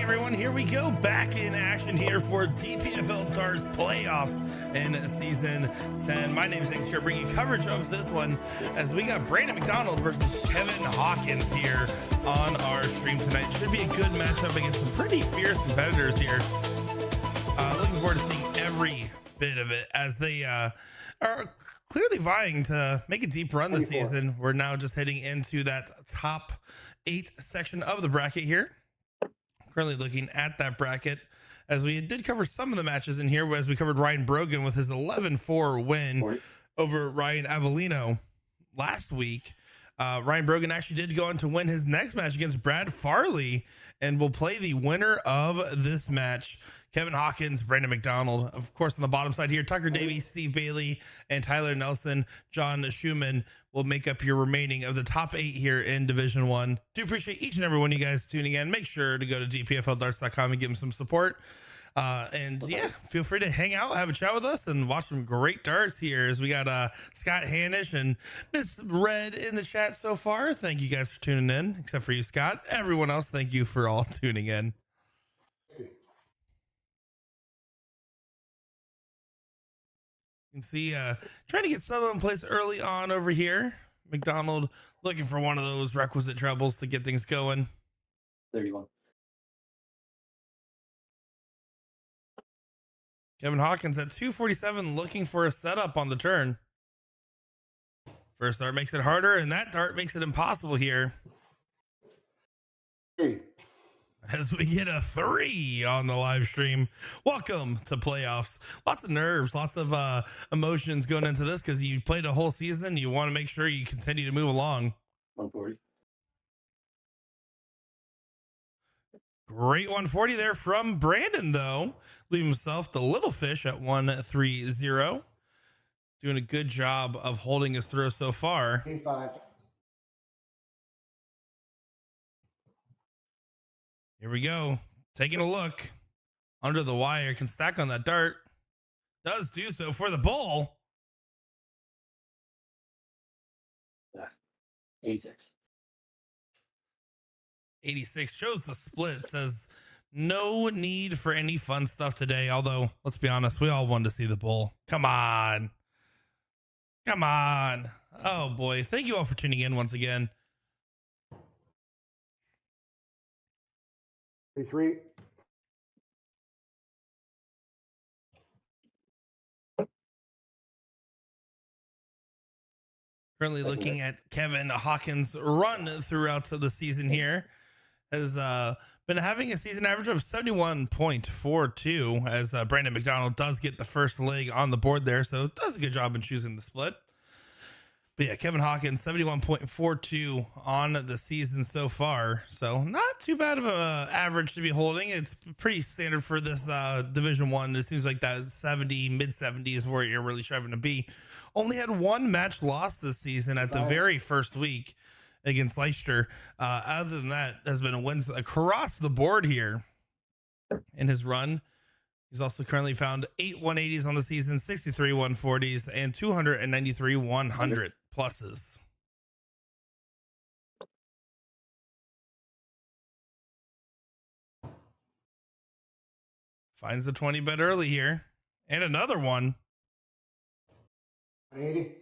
everyone, here we go, back in action here for DPFL Darts playoffs in season 10. My name is Nick here, bringing coverage of this one as we got Brandon MacDonald versus Kevin Hawkins here on our stream tonight. Should be a good matchup against some pretty fierce competitors here. Looking forward to seeing every bit of it as they are clearly vying to make a deep run this season. We're now just heading into that top 8 section of the bracket here. Currently looking at that bracket as we did cover some of the matches in here, as we covered Ryan Brogan with his 11-4 win over Ryan Avellino last week. Ryan Brogan actually did go on to win his next match against Brad Farley, and will play the winner of this match, Kevin Hawkins, Brandon MacDonald. Of course, on the bottom side here, Tucker Davies, Steve Bailey, and Tyler Nelson, John Schumann will make up your remaining of the top 8 here in Division 1. Do appreciate each and every one of you guys tuning in. Make sure to go to dpfldarts.com and give them some support. And yeah, feel free to hang out, have a chat with us, and watch some great darts here as we got Scott Hanish and Miss Red in the chat so far. Thank you guys for tuning in, except for you, Scott. Everyone else, thank you for all tuning in. You can see trying to get settled in place early on over here. MacDonald looking for one of those requisite trebles to get things going. 31. Kevin Hawkins at 247 looking for a setup on the turn. First dart makes it harder, and that dart makes it impossible here. As we get a 3 on the live stream. Welcome to playoffs. Lots of nerves, lots of emotions going into this because you played a whole season. You want to make sure you continue to move along. 140. Great 140 there from Brandon, though. Leaving himself the little fish at 130. Doing a good job of holding his throw so far. 85. Here we go. Taking a look under the wire. Can stack on that dart. Does do so for the bull. 86. 86 shows the split. It says no need for any fun stuff today. Although, let's be honest, we all wanted to see the bull. Come on. Come on. Oh boy. Thank you all for tuning in once again. 33. Currently looking at Kevin Hawkins' run throughout the season here. Has been having a season average of 71.42 as Brandon MacDonald does get the first leg on the board there. So does a good job in choosing the split. But yeah, Kevin Hawkins, 71.42 on the season so far. So not too bad of a average to be holding. It's pretty standard for this Division 1. It seems like that 70, mid-70s is where you're really striving to be. Only had one match lost this season at the very first week against Leicester. Other than that, has been wins across the board here in his run. He's also currently found 8 180s on the season, 63 140s, and 293 100 pluses. Finds the 20 bet early here. And another one. 80.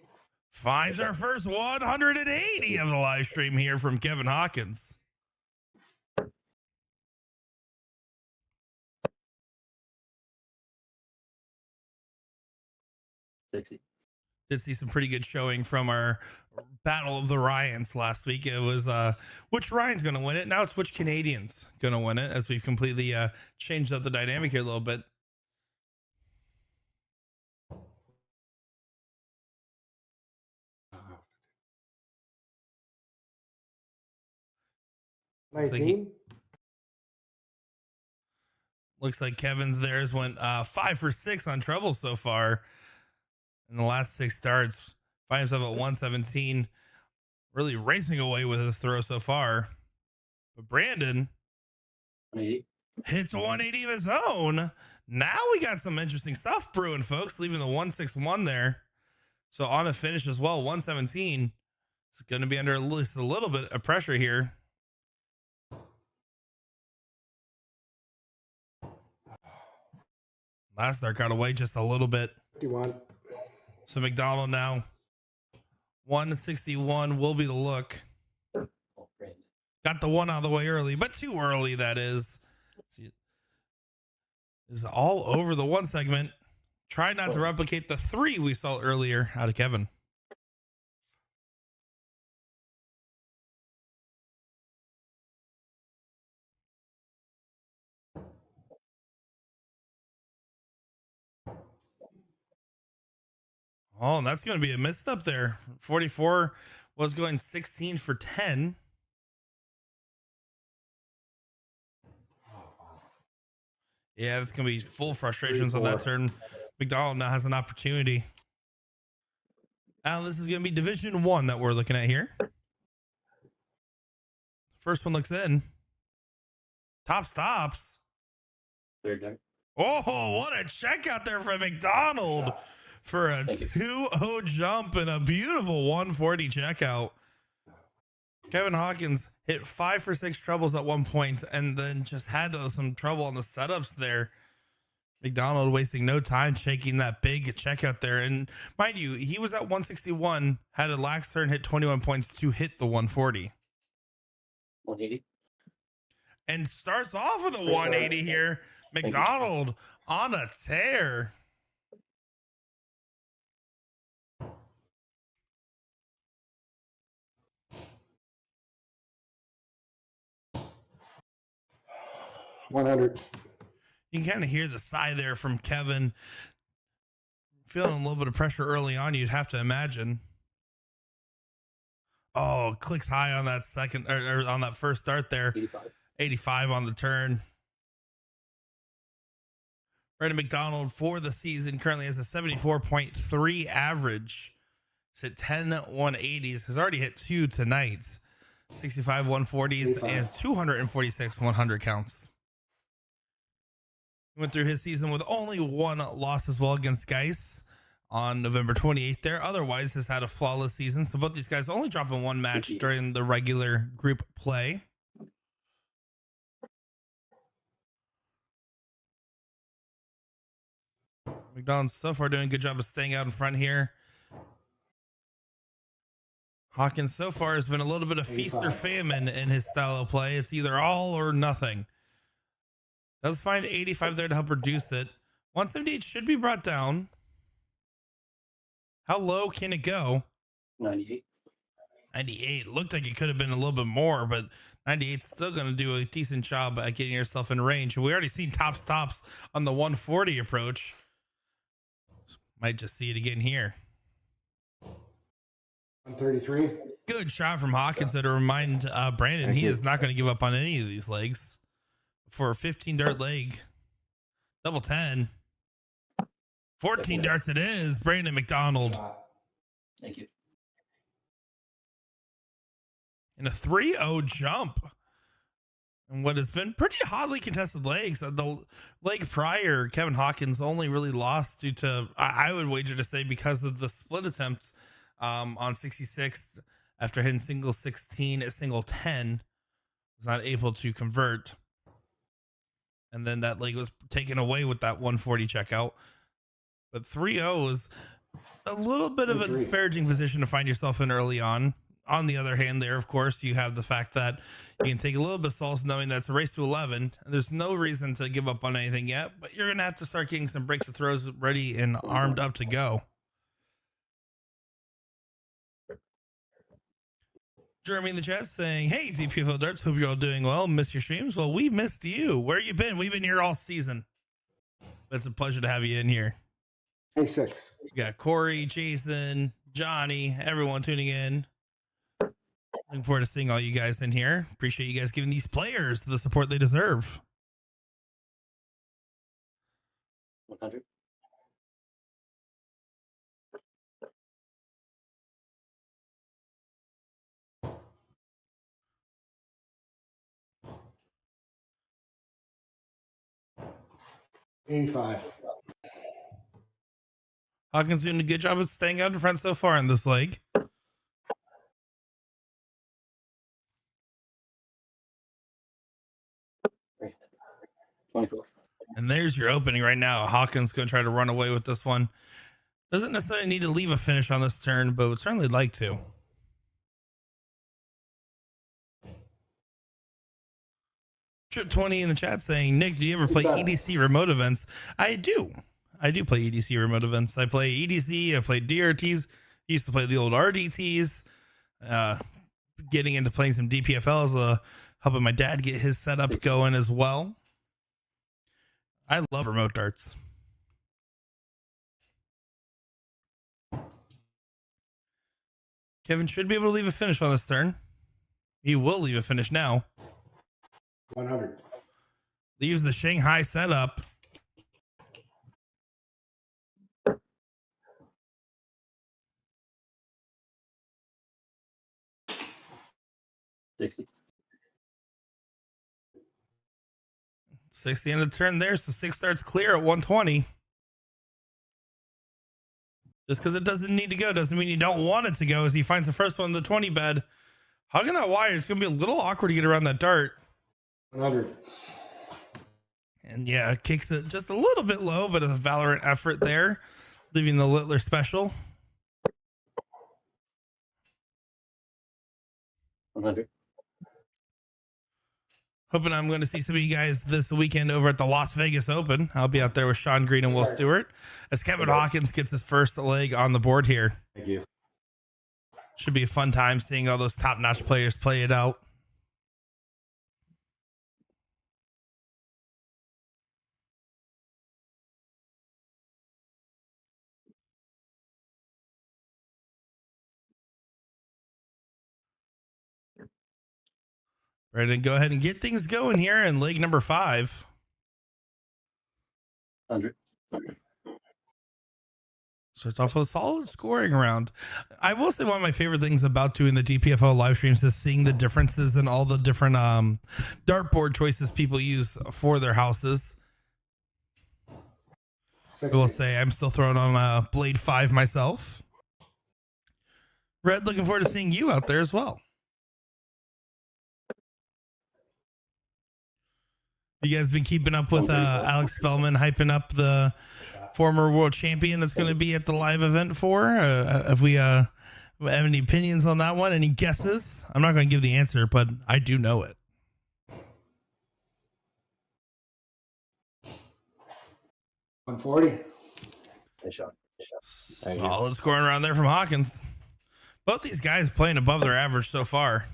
Finds our first 180 of the live stream here from Kevin Hawkins. 60. Did see some pretty good showing from our Battle of the Ryans last week. It was which Ryan's going to win it. Now it's which Canadian's going to win it, as we've completely changed up the dynamic here a little bit. Looks like Kevin's theirs went 5 for 6 on treble so far in the last 6 starts. Find himself at 117, really racing away with his throw so far. But Brandon 180. hits a 180 of his own. Now we got some interesting stuff brewing, folks. Leaving the 161 there. So on a finish as well, 117. It's going to be under at least a little bit of pressure here. Last start got away just a little bit. 51. So MacDonald now 161 will be the look. Oh, Brandon. Got the one out of the way early, but too early, that is. See, is all over the one segment. Try not to replicate the 3 we saw earlier out of Kevin. Oh, and that's going to be a misstep there. 44 was going 16 for 10. Yeah, that's going to be full frustrations on that turn. MacDonald now has an opportunity. Now this is going to be Division 1 that we're looking at here. First one looks in. Top stops. Third dart. Oh, what a check out there from MacDonald for a 2-0 jump and a beautiful 140 checkout. Kevin Hawkins hit 5 for 6 trebles at one point and then just had some trouble on the setups there. MacDonald wasting no time shaking that big checkout there. And mind you, he was at 161, had a lax turn, hit 21 points to hit the 140. 180. And starts off with a 180 here. MacDonald on a tear. $100. You can kind of hear the sigh there from Kevin. Feeling a little bit of pressure early on, you'd have to imagine. Oh, clicks high on that second or on that first start there. 85. 85 on the turn. Brandon MacDonald for the season currently has a 74.3 average. He's hit 10 180s. Has already hit 2 tonight. 65 140s and 246 100 counts. He went through his season with only 1 loss as well against Geis on November 28th there. Otherwise has had a flawless season. So both these guys only dropping 1 match during the regular group play. MacDonald so far doing a good job of staying out in front here. Hawkins so far has been a little bit of feast or famine in his style of play. It's either all or nothing. Does find 85 there to help reduce it. 178 should be brought down. How low can it go? 98. 98. Looked like it could have been a little bit more, but 98's still going to do a decent job at getting yourself in range. We already seen top stops on the 140 approach. Might just see it again here. 133. Good shot from Hawkins to remind Brandon he is not going to give up on any of these legs. For a 15 dart leg, double 10. 14 darts it is. Brandon MacDonald. Thank you. In a 3-0 jump. And what has been pretty hotly contested legs. The leg prior, Kevin Hawkins only really lost due to, I would wager to say, because of the split attempts on 66 after hitting single 16 at single 10. Was not able to convert. And then that leg was taken away with that 140 checkout. But 3-0 is a little bit of a disparaging position to find yourself in early on. On the other hand, there, of course, you have the fact that you can take a little bit of solace knowing that it's a race to 11. And there's no reason to give up on anything yet, but you're going to have to start getting some breaks of throws ready and armed up to go. Jeremy in the chat saying, hey, DPFL Darts, hope you're all doing well. Miss your streams? Well, we missed you. Where you been? We've been here all season. But it's a pleasure to have you in here. Hey, 6. We got Corey, Jason, Johnny, everyone tuning in. Looking forward to seeing all you guys in here. Appreciate you guys giving these players the support they deserve. 100. $85. Hawkins doing a good job of staying out in front so far in this leg. Brandon. 24. And there's your opening right now. Hawkins going to try to run away with this one. Doesn't necessarily need to leave a finish on this turn, but would certainly like to. Trip 20 in the chat saying, Nick, do you ever play EDC remote events? I do. I do play EDC remote events. I play EDC. I play DRTs. Used to play the old RDTs. Getting into playing some DPFLs, helping my dad get his setup going as well. I love remote darts. Kevin should be able to leave a finish on this turn. He will leave a finish now. 100. Leaves the Shanghai setup. $60. 60 end of the turn there, so 6 starts clear at 120. Just because it doesn't need to go doesn't mean you don't want it to go. As he finds the first one in the 20 bed, hugging that wire, it's going to be a little awkward to get around that dart. 100. And yeah, kicks it just a little bit low, but a Valorant effort there, leaving the Littler special. 100. Hoping I'm going to see some of you guys this weekend over at the Las Vegas Open. I'll be out there with Sean Green and Will Stewart as Kevin Hawkins gets his first leg on the board here. Thank you. Should be a fun time seeing all those top-notch players play it out. Ready to go ahead and get things going here in leg number 5. 100. So it's off a solid scoring round. I will say one of my favorite things about doing the DPFL live streams is seeing the differences in all the different dartboard choices people use for their houses. 60. I will say I'm still throwing on Blade 5 myself. Red, looking forward to seeing you out there as well. You guys been keeping up with Alex Spellman hyping up the former world champion that's going to be at the live event for? Have we have any opinions on that one? Any guesses? I'm not going to give the answer, but I do know it. 140. Nice shot. Solid scoring around there from Hawkins. Both these guys playing above their average so far.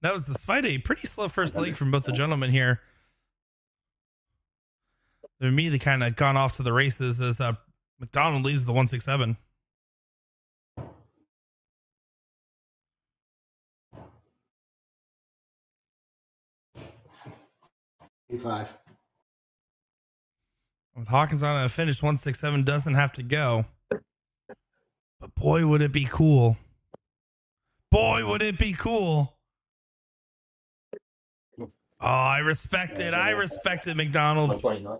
That was despite a pretty slow first leg from both the gentlemen here. They've immediately kind of gone off to the races as MacDonald leaves the 167. $85. With Hawkins on a finish, 167 doesn't have to go. But boy, would it be cool. Boy, would it be cool. Oh, I respect it. I respect it, MacDonald. 129.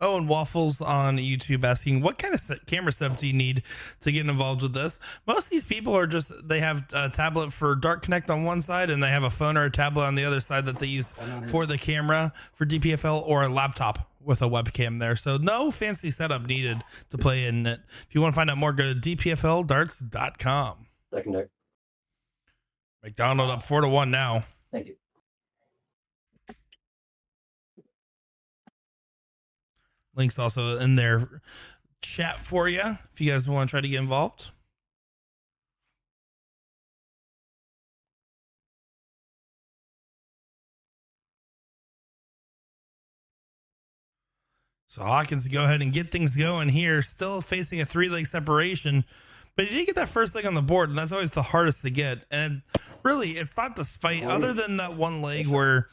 Oh, and Waffles on YouTube asking, what kind of camera setup do you need to get involved with this? Most of these people are just, they have a tablet for Dart Connect on one side, and they have a phone or a tablet on the other side that they use for the camera for DPFL, or a laptop with a webcam there. So no fancy setup needed to play in it. If you want to find out more, go to dpfldarts.com. Secondary. MacDonald up 4-1 now. Thank you. Links also in their chat for you if you guys want to try to get involved. So Hawkins, go ahead and get things going here. Still facing a 3-leg separation, but he did get that first leg on the board, and that's always the hardest to get. And really, it's not despite, other than that one leg where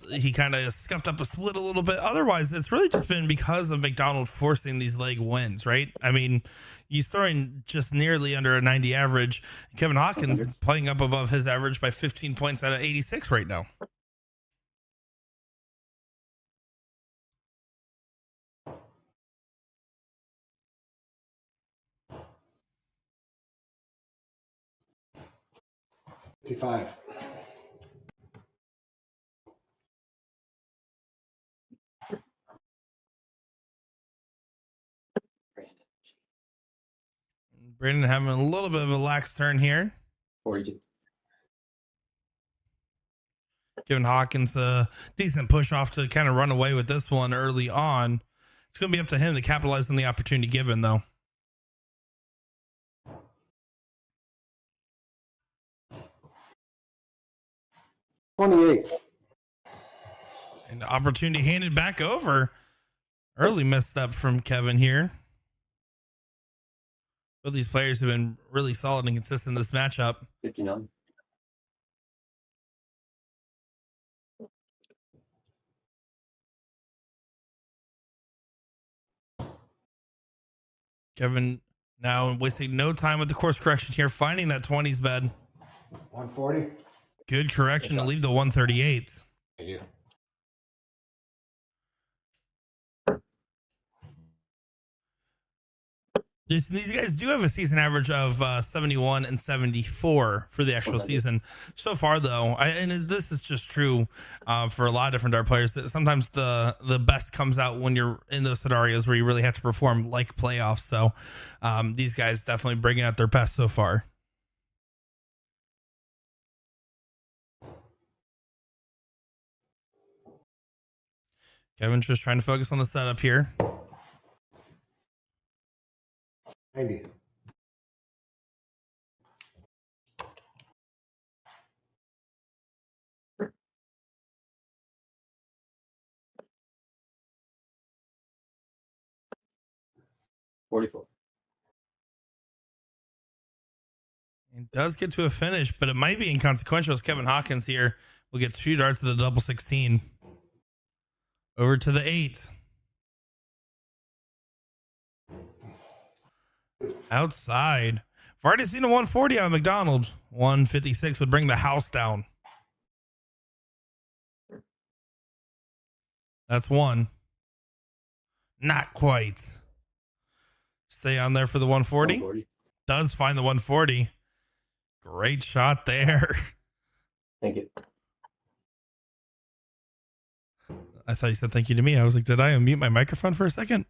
he kind of scuffed up a split a little bit. Otherwise, it's really just been because of MacDonald forcing these leg wins, right? I mean, he's throwing just nearly under a 90 average. Kevin Hawkins playing up above his average by 15 points out of 86 right now. 55. Brandon having a little bit of a lax turn here. 42. Giving Hawkins a decent push off to kind of run away with this one early on. It's going to be up to him to capitalize on the opportunity given, though. $28. And the opportunity handed back over. Early misstep from Kevin here. Both these players have been really solid and consistent in this matchup. 59. Kevin now wasting no time with the course correction here, finding that 20s bed. 140. Good correction to leave the 138. Thank you. These guys do have a season average of 71 and 74 for the actual season so far, though. And this is just true for a lot of different dart players. Sometimes the best comes out when you're in those scenarios where you really have to perform like playoffs. So these guys definitely bringing out their best so far. Kevin's just trying to focus on the setup here. 90. $44. It does get to a finish, but it might be inconsequential as Kevin Hawkins here will get 2 darts to the double 16. Over to the 8. Outside. I've already seen a 140 on MacDonald. 156 would bring the house down. That's one. Not quite. Stay on there for the 140. 140. Does find the 140. Great shot there. Thank you. I thought you said thank you to me. I was like, did I unmute my microphone for a second?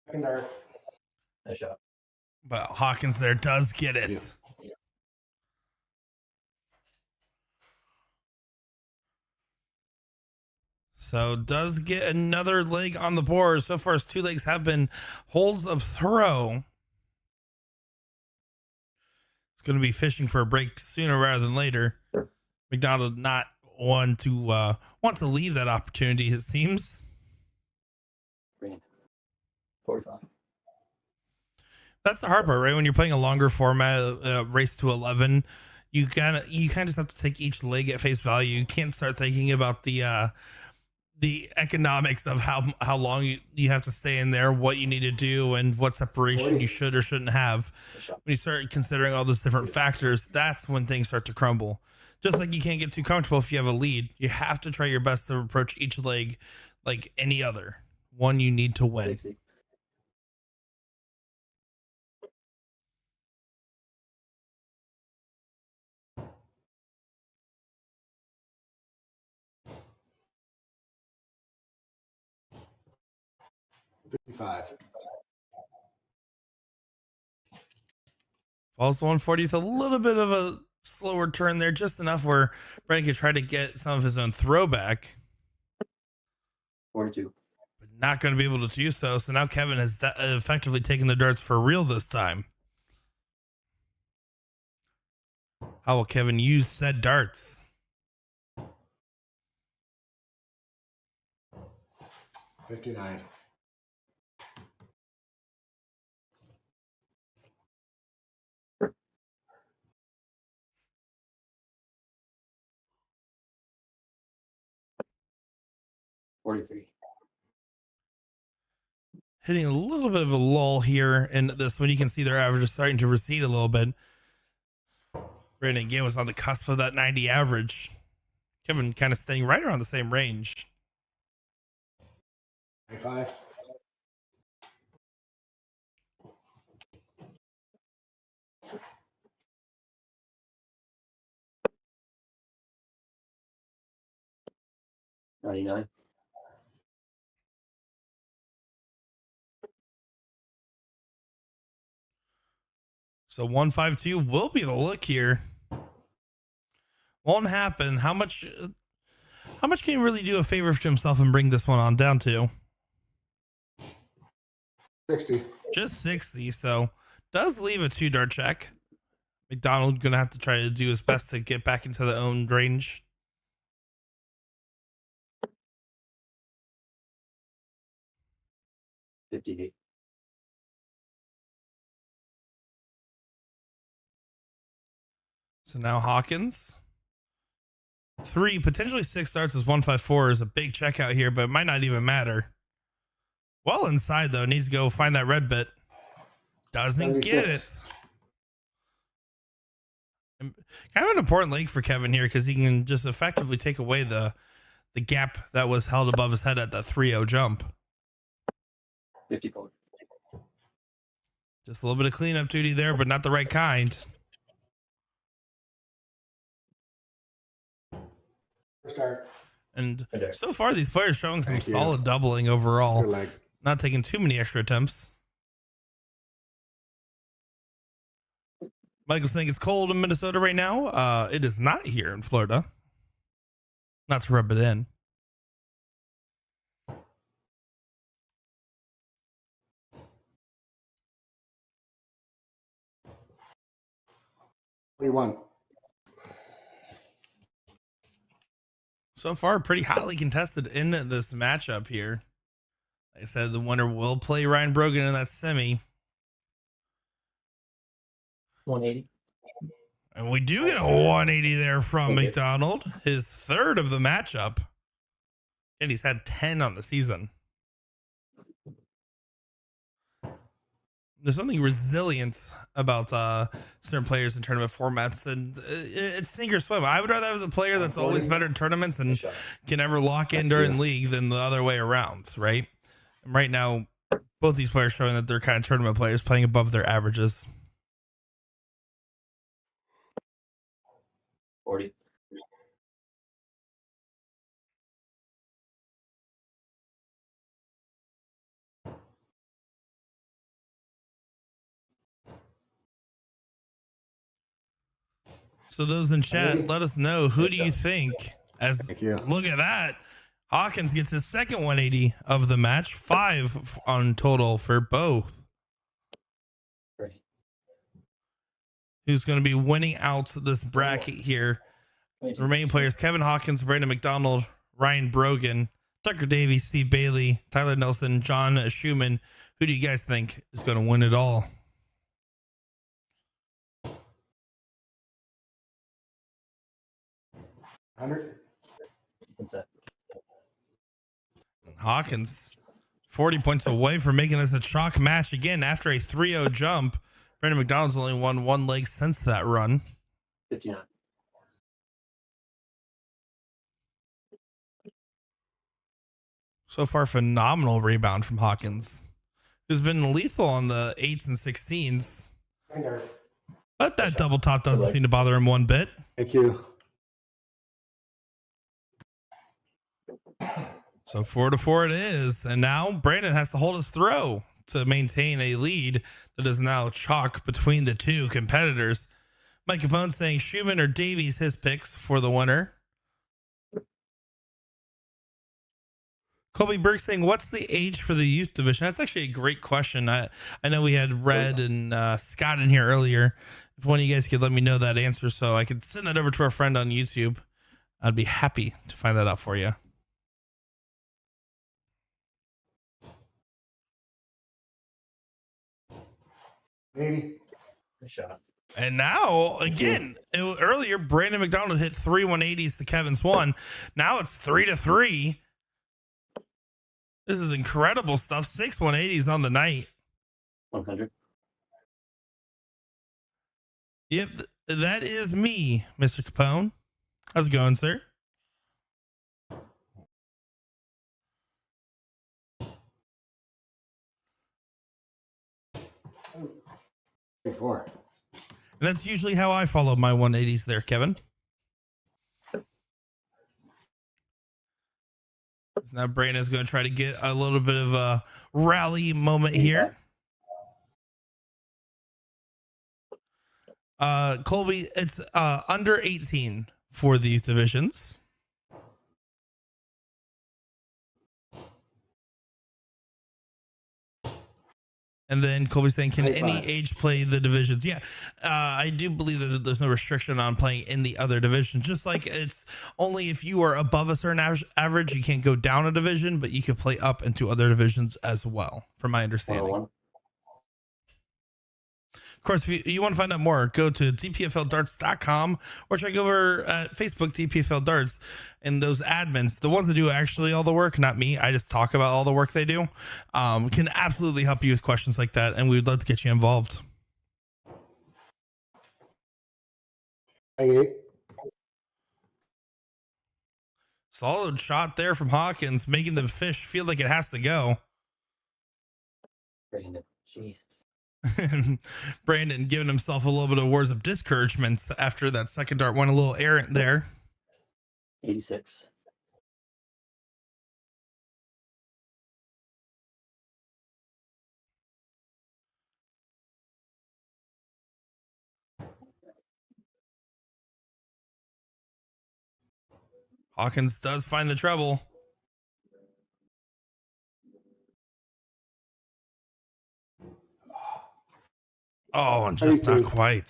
Second dart. Nice shot. But Hawkins there does get it. Yeah. So does get another leg on the board. So far, his 2 legs have been holds of throw. It's going to be fishing for a break sooner rather than later. MacDonald not want to leave that opportunity, it seems. 45. That's the hard part, right? When you're playing a longer format, race to 11, you kind of just have to take each leg at face value. You can't start thinking about the economics of how long you have to stay in there, what you need to do, and what separation you should or shouldn't have. When you start considering all those different factors, that's when things start to crumble. Just like you can't get too comfortable if you have a lead. You have to try your best to approach each leg like any other. One you need to win. 60. $55. Falls to 140 with a little bit of a slower turn there, just enough where Brandon could try to get some of his own throwback. 42. But not going to be able to do so. So now Kevin has effectively taken the darts for real this time. How will Kevin use said darts? 59. $43. Hitting a little bit of a lull here in this one. You can see their average is starting to recede a little bit. Brandon again was on the cusp of that 90 average. Kevin kind of staying right around the same range. 95. 99. So 152 will be the look here. Won't happen. How much can he really do a favor to himself and bring this one on down to? 60. Just 60. So does leave a 2-dart check. MacDonald gonna have to try to do his best to get back into the owned range. $58. So now Hawkins. 3, potentially 6 starts as 154 is a big checkout here, but it might not even matter. Well inside though, needs to go find that red bit. Doesn't 76. get it. Kind of an important leg for Kevin here because he can just effectively take away the gap that was held above his head at that 3-0 jump. 54. Just a little bit of cleanup duty there, but not the right kind. First start. And Okay. so far, these players showing some Thank you. solid doubling Good overall. leg. Not taking too many extra attempts. Michael's saying it's cold in Minnesota right now. It is not here in Florida. Not to rub it in. $41. So far, pretty hotly contested in this matchup here. Like I said, the winner will play Ryan Brogan in that semi. 180. And we do get a 180 there from Okay. MacDonald, his third of the matchup. And he's had 10 on the season. There's something resilient about certain players in tournament formats, and it's sink or swim. I would rather have the player that's always better in tournaments and can never lock in during league than the other way around, right? And right now, both these players showing that they're kind of tournament players playing above their averages. 40. So those in chat, let us know, who do you think? As Thank you. look at that, Hawkins gets his second 180 of the match, 5 on total for both. Great. Who's going to be winning out this bracket here? The remaining players: Kevin Hawkins, Brandon MacDonald, Ryan Brogan, Tucker Davies, Steve Bailey, Tyler Nelson, John Schumann. Who do you guys think is going to win it all? $100. What's that? Hawkins, 40 points away from making this a chalk match again after a 3-0 jump. Brandon MacDonald's only won one leg since that run. 59. So far, phenomenal rebound from Hawkins, who's been lethal on the 8s and 16s. $10. But that double top doesn't seem to bother him one bit. Thank you. So 4-4 it is. And now Brandon has to hold his throw to maintain a lead that is now chalk between the two competitors. Mike Capone saying Schumann or Davies, his picks for the winner. Colby Burke saying, what's the age for the youth division? That's actually a great question. I know we had Red and Scott in here earlier. If one of you guys could let me know that answer so I could send that over to our friend on YouTube, I'd be happy to find that out for you. $80. Good shot. And now, again, earlier, Brandon MacDonald hit 3 180s to Kevin's 1. Now it's 3-3. This is incredible stuff. 6 180s on the night. 100. Yep, that is me, Mr. Capone. How's it going, sir? $34. And that's usually how I follow my 180s there, Kevin. So now Brandon's going to try to get a little bit of a rally moment here. Colby, it's under 18 for the youth divisions. And then Colby saying, can any age play the divisions? Yeah, I do believe that there's no restriction on playing in the other divisions. Just like it's only if you are above a certain average, you can't go down a division, but you could play up into other divisions as well, from my understanding. Of course, if you want to find out more, go to dpfldarts.com or check over at Facebook DPFL Darts. And those admins, the ones that do actually all the work, not me, I just talk about all the work they do, can absolutely help you with questions like that. And we would love to get you involved. Solid shot there from Hawkins, making the fish feel like it has to go. Brandon, Jesus. Brandon giving himself a little bit of words of discouragement after that second dart went a little errant there. 86. Hawkins does find the treble. Oh, and just not quite.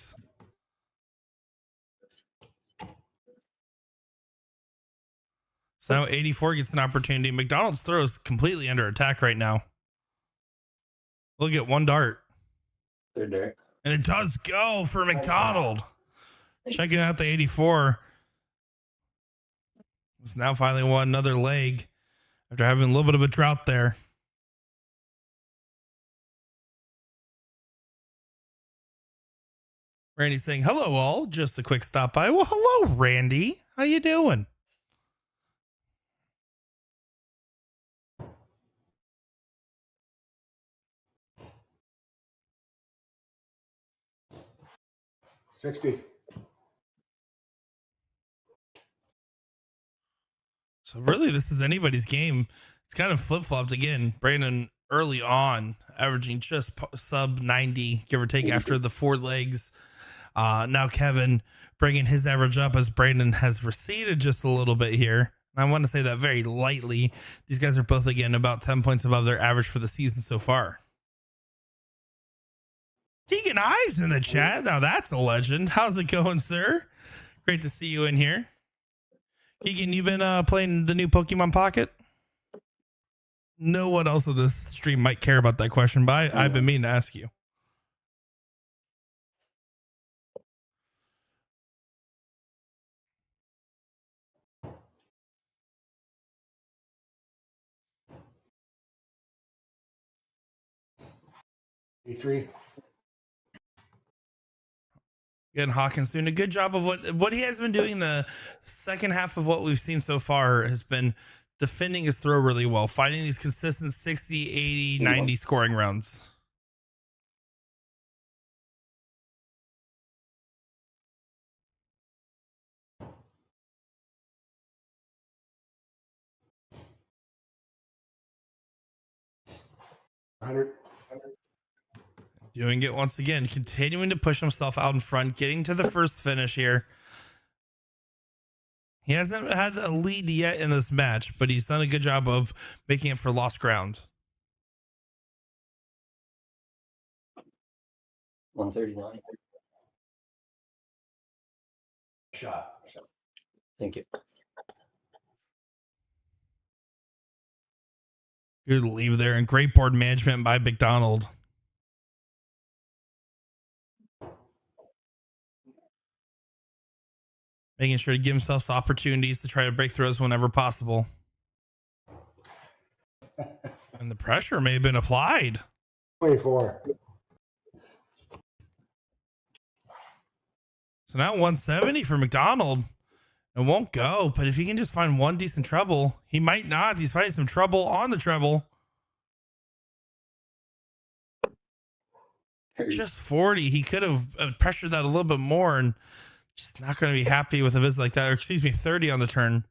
So now 84 gets an opportunity. MacDonald's throw is completely under attack right now. We'll get one dart. Third dart. And it does go for MacDonald. Checking out the 84. It's now finally won another leg after having a little bit of a drought there. Randy's saying, hello all, just a quick stop by. Well, hello, Randy. How you doing? $60. So really, this is anybody's game. It's kind of flip-flopped again. Brandon early on, averaging just sub 90, give or take, after the 4 legs. Now Kevin bringing his average up as Brandon has receded just a little bit here. And I want to say that very lightly. These guys are both, again, about 10 points above their average for the season so far. Keegan Ives in the chat. Now that's a legend. How's it going, sir? Great to see you in here. Keegan, you been playing the new Pokemon Pocket? No one else on this stream might care about that question, but I've been meaning to ask you. E3. Again, Hawkins doing a good job of what he has been doing. The second half of what we've seen so far has been defending his throw really well, finding these consistent 60, 80, 90 scoring rounds. $100. Doing it once again, continuing to push himself out in front, getting to the first finish here. He hasn't had a lead yet in this match, but he's done a good job of making it for lost ground. 139. Shot. Thank you. Good leave there, and great board management by MacDonald. Making sure to give himself opportunities to try to break throws whenever possible. And the pressure may have been applied. 24. So now 170 for MacDonald. It won't go, but if he can just find one decent treble, he might not. He's finding some trouble on the treble. Just 40. He could have pressured that a little bit more and just not going to be happy with a visit like that. Or excuse me, 30 on the turn.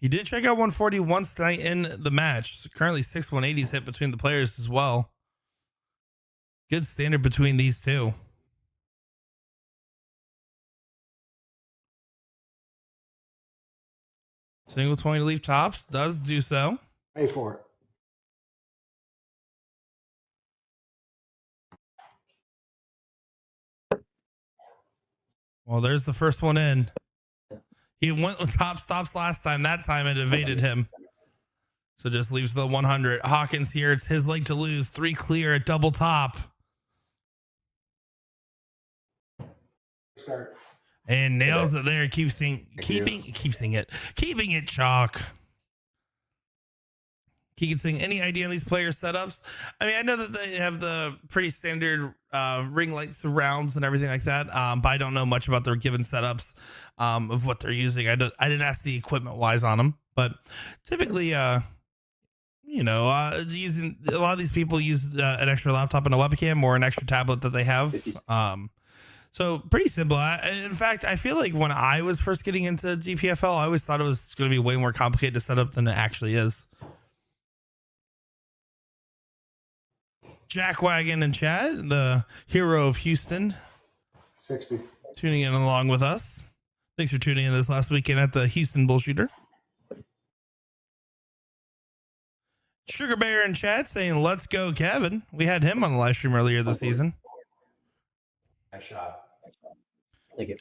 He did check out 140 once tonight in the match. Currently 6 180s hit between the players as well. Good standard between these two. Single 20 to leave tops. Does do so. A4. Well, there's the first one in. He went with top stops last time. That time it evaded him. So just leaves the 100. Hawkins here. It's his leg to lose. 3 clear at double top. Start. And nails it there. Keeping it chalk. Keegan, any idea on these player setups? I mean, I know that they have the pretty standard ring light surrounds and everything like that, but I don't know much about their given setups of what they're using. I didn't ask the equipment wise on them, but typically, using a lot of these people use an extra laptop and a webcam or an extra tablet that they have. So pretty simple. In fact, I feel like when I was first getting into DPFL, I always thought it was going to be way more complicated to set up than it actually is. Jack Wagon and Chad, the hero of Houston, 60. tuning in along with us. Thanks for tuning in this last weekend at the Houston Bullshooter. Sugar Bear and Chad saying, "Let's go, Kevin." We had him on the live stream earlier this season. Nice shot. Thank you.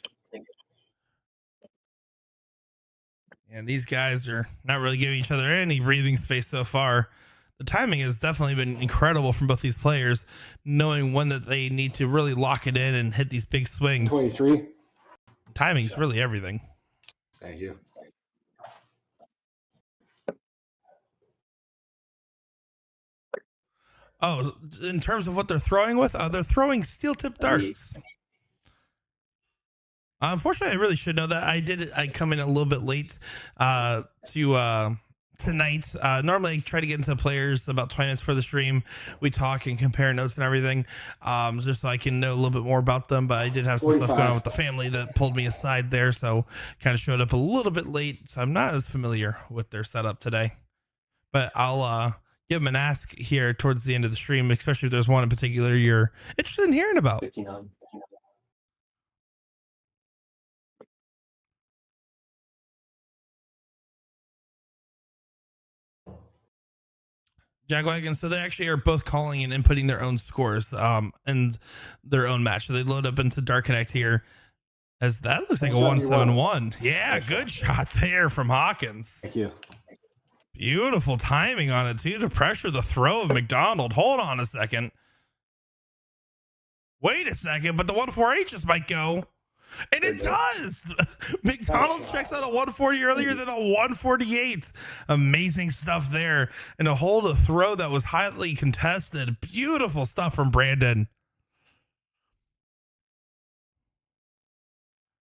And these guys are not really giving each other any breathing space so far. The timing has definitely been incredible from both these players, knowing when that they need to really lock it in and hit these big swings. 23. Timing is really everything. Thank you. Oh, in terms of what they're throwing with, they're throwing steel tip darts. Unfortunately, I really should know that. I come in a little bit late to tonight. Normally I try to get into players about 20 minutes for the stream. We talk and compare notes and everything, just so I can know a little bit more about them. But I did have some 45. stuff going on with the family that pulled me aside there, so kind of showed up a little bit late. So I'm not as familiar with their setup today. But I'll give them an ask here towards the end of the stream, especially if there's one in particular you're interested in hearing about. 59. Jaguar, so they actually are both calling and inputting their own scores and their own match. So they load up into Dark Connect here, as that looks like a 171. Yeah, good shot there from Hawkins. Thank you. Beautiful timing on it too to pressure the throw of MacDonald. Hold on a second. Wait a second, but the 148 just might go. And it does. MacDonald checks out a 140 earlier than a 148. Amazing stuff there. And to hold a throw that was highly contested. Beautiful stuff from Brandon.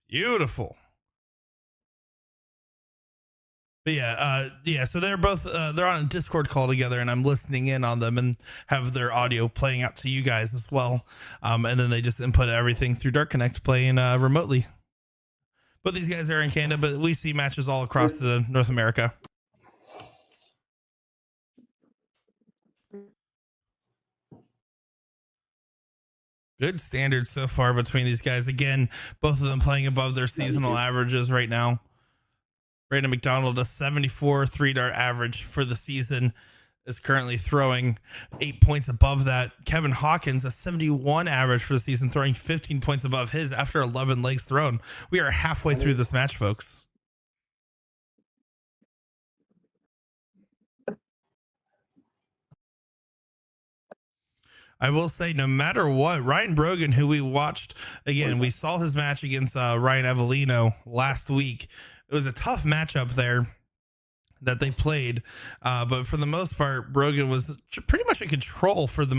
Beautiful. But yeah, so they're both they're on a Discord call together, and I'm listening in on them and have their audio playing out to you guys as well. And then they just input everything through Dark Connect playing remotely. But these guys are in Canada, but we see matches all across the North America. Good standards so far between these guys. Again, both of them playing above their seasonal averages right now. Brandon MacDonald, a 74 3-dart average for the season, is currently throwing 8 points above that. Kevin Hawkins, a 71 average for the season, throwing 15 points above his after 11 legs thrown. We are halfway through this match, folks. I will say, no matter what, Ryan Brogan, who we watched, again, we saw his match against Ryan Avellino last week. It was a tough matchup there that they played, but for the most part, Brogan was pretty much in control for the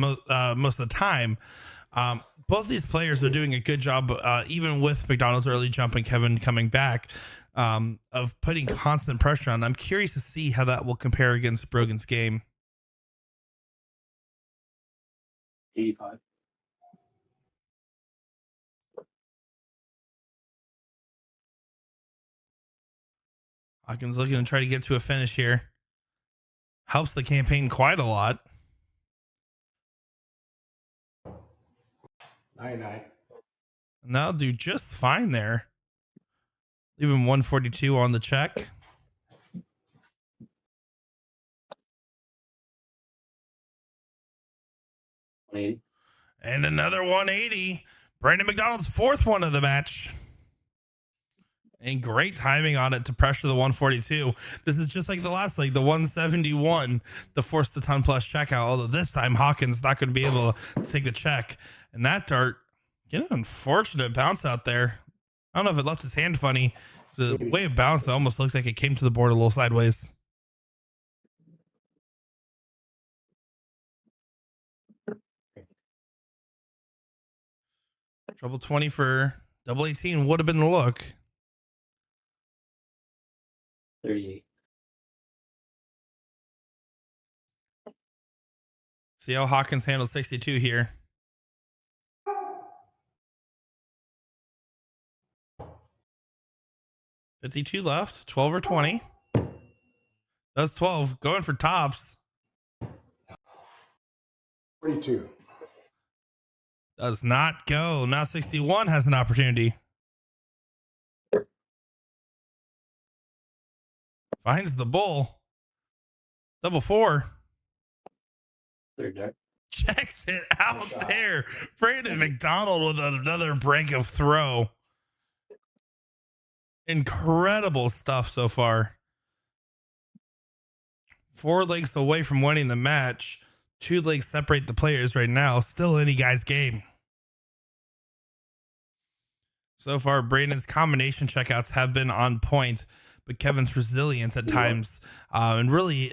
most of the time. Both these players are doing a good job, even with MacDonald's early jump and Kevin coming back, of putting constant pressure on. I'm curious to see how that will compare against Brogan's game. 85. Hawkins looking to try to get to a finish here. Helps the campaign quite a lot. 99. And that'll do just fine there. Leaving 142 on the check. And another 180. Brandon MacDonald's fourth one of the match. And great timing on it to pressure the 142. This is just like the last leg, the 171, to force the ton plus checkout. Although this time Hawkins not going to be able to take the check. And that dart, get an unfortunate bounce out there. I don't know if it left his hand funny. The way it bounced, it almost looks like it came to the board a little sideways. Trouble 20 for double 18 would have been the look. 38. See how Hawkins handled 62 here. $52 left, 12 or 20. That's 12. Going for tops. 42. Does not go. Now 61 has an opportunity. Finds the bull. Double 4. Third dart. Checks it out there. Brandon MacDonald with another break of throw. Incredible stuff so far. 4 legs away from winning the match. 2 legs separate the players right now. Still any guy's game. So far, Brandon's combination checkouts have been on point, but Kevin's resilience at times, and really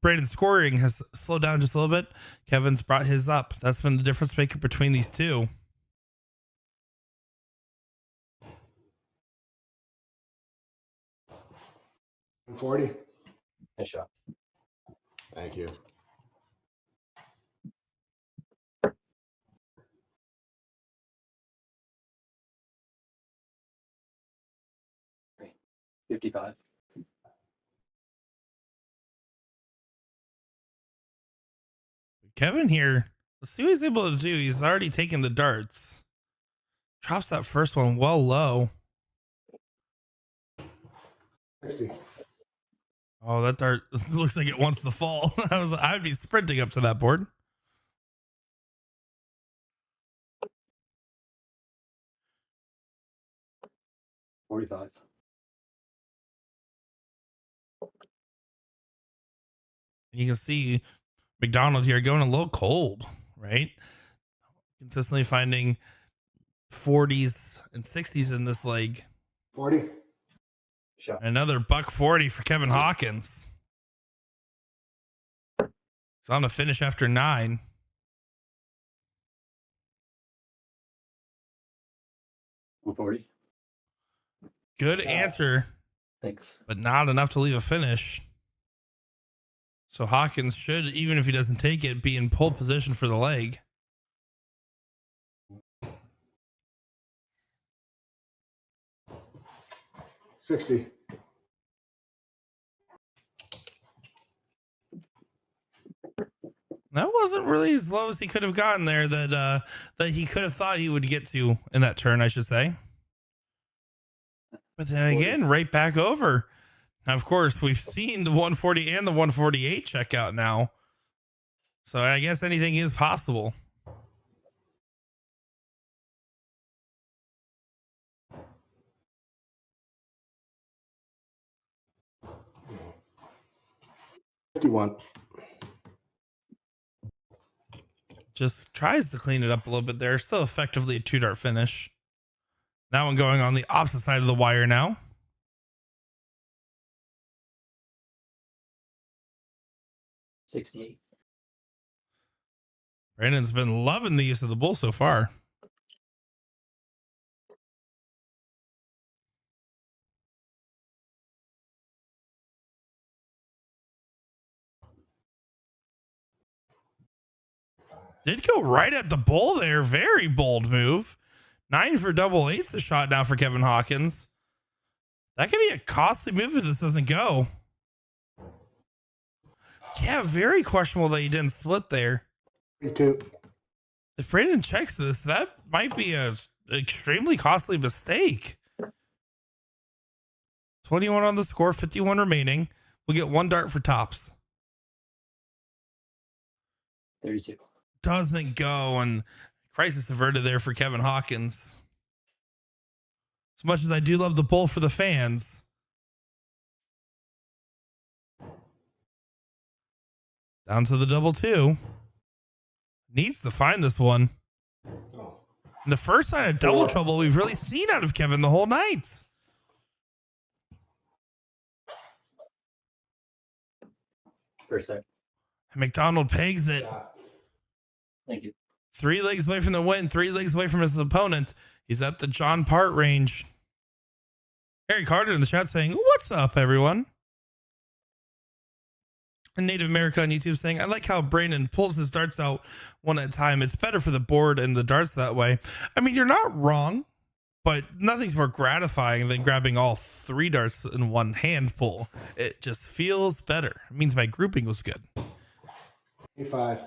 Brandon's scoring has slowed down just a little bit. Kevin's brought his up. That's been the difference maker between these two. $40. Nice shot. Thank you. Great. 55. Kevin here, let's see what he's able to do. He's already taken the darts. Drops that first one well low. 60. Oh, that dart looks like it wants to fall. I'd be sprinting up to that board. $45. You can see MacDonald here going a little cold, right? Consistently finding 40s and 60s in this leg. 40. Shot. Another $140 for Kevin Hawkins. He's on a finish after 9. $140. Good answer, Thanks. but not enough to leave a finish. So Hawkins should, even if he doesn't take it, be in pole position for the leg. $60. That wasn't really as low as he could have gotten there. That he could have thought he would get to in that turn, I should say. But then again, right back over. Now, of course, we've seen the 140 and the 148 check out now. So I guess anything is possible. $51. Just tries to clean it up a little bit there. Still effectively a 2-dart finish. That one going on the opposite side of the wire now. $68. Brandon's been loving the use of the bull so far. Did go right at the bull there. Very bold move. 9 for double 8's the shot now for Kevin Hawkins. That could be a costly move if this doesn't go. Yeah, very questionable that he didn't split there. 32. If Brandon checks this, that might be a extremely costly mistake. 21 on the score, 51 remaining. We'll get one dart for tops. 32. Doesn't go, and crisis averted there for Kevin Hawkins. As much as I do love the bowl for the fans. Down to the double two. Needs to find this one. Oh. And the first sign of double trouble we've really seen out of Kevin the whole night. First time. MacDonald pegs it. Shot. Thank you. 3 legs away from the win, 3 legs away from his opponent. He's at the John Part range. Harry Carter in the chat saying, "What's up, everyone?" And Native America on YouTube saying, "I like how Brandon pulls his darts out one at a time. It's better for the board and the darts that way." I mean, you're not wrong, but nothing's more gratifying than grabbing all 3 darts in one hand pull. It just feels better. It means my grouping was good. 85.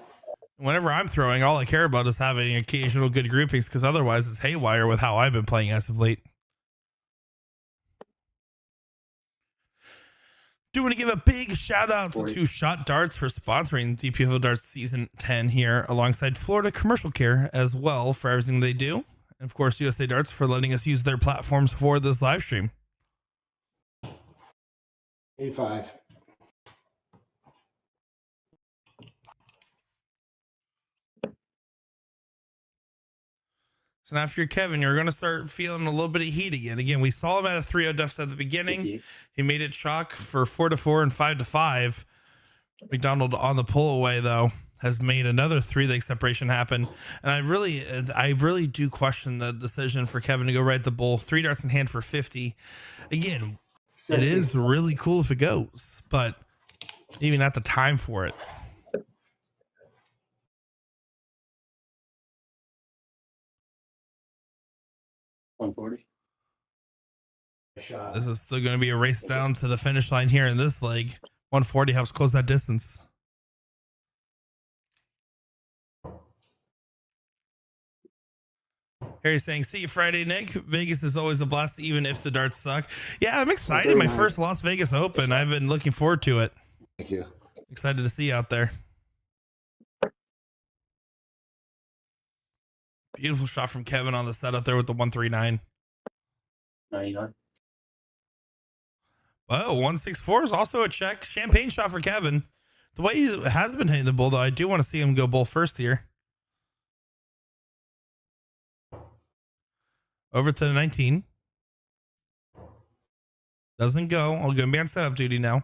Whenever I'm throwing, all I care about is having occasional good groupings, because otherwise it's haywire with how I've been playing as of late. Do want to give a big shout out to Shot Darts for sponsoring DPFL Darts Season 10 here, alongside Florida Commercial Care as well for everything they do. And of course, USA Darts for letting us use their platforms for this live stream. 85. So now if you're Kevin, you're going to start feeling a little bit of heat again. Again, we saw him at a 3-0 deficit at the beginning. He made it chalk for 4-4 and 5-5. MacDonald on the pull away, though, has made another 3-leg separation happen. And I really do question the decision for Kevin to go right at the bull. 3 darts in hand for 50. Again, 60. it is really cool if it goes, but even at the time for it. $140. Shot. This is still going to be a race down to the finish line here in this leg. 140 helps close that distance. Harry's saying, "See you Friday, Nick. Vegas is always a blast, even if the darts suck." Yeah, I'm excited. My first Las Vegas Open. I've been looking forward to it. Thank you. Excited to see you out there. Beautiful shot from Kevin on the set up there with the 139. 99. Oh, 164 is also a check. Champagne shot for Kevin. The way he has been hitting the bull, though, I do want to see him go bull first here. Over to the 19. Doesn't go. I'll go be on setup duty now.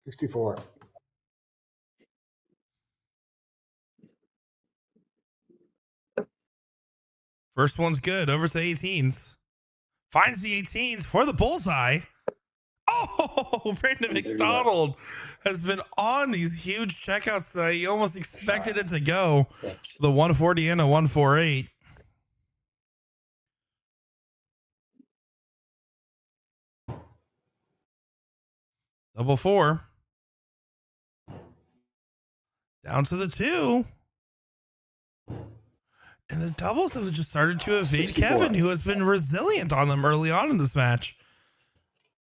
$64. First one's good. Over to the 18s. Finds the 18s for the bullseye. Oh, Brandon MacDonald has been on these huge checkouts tonight. You almost expected it to go. Thanks. The 140 and a 148. Double 4. Down to the 2. And the doubles have just started to evade 64. Kevin, who has been resilient on them early on in this match.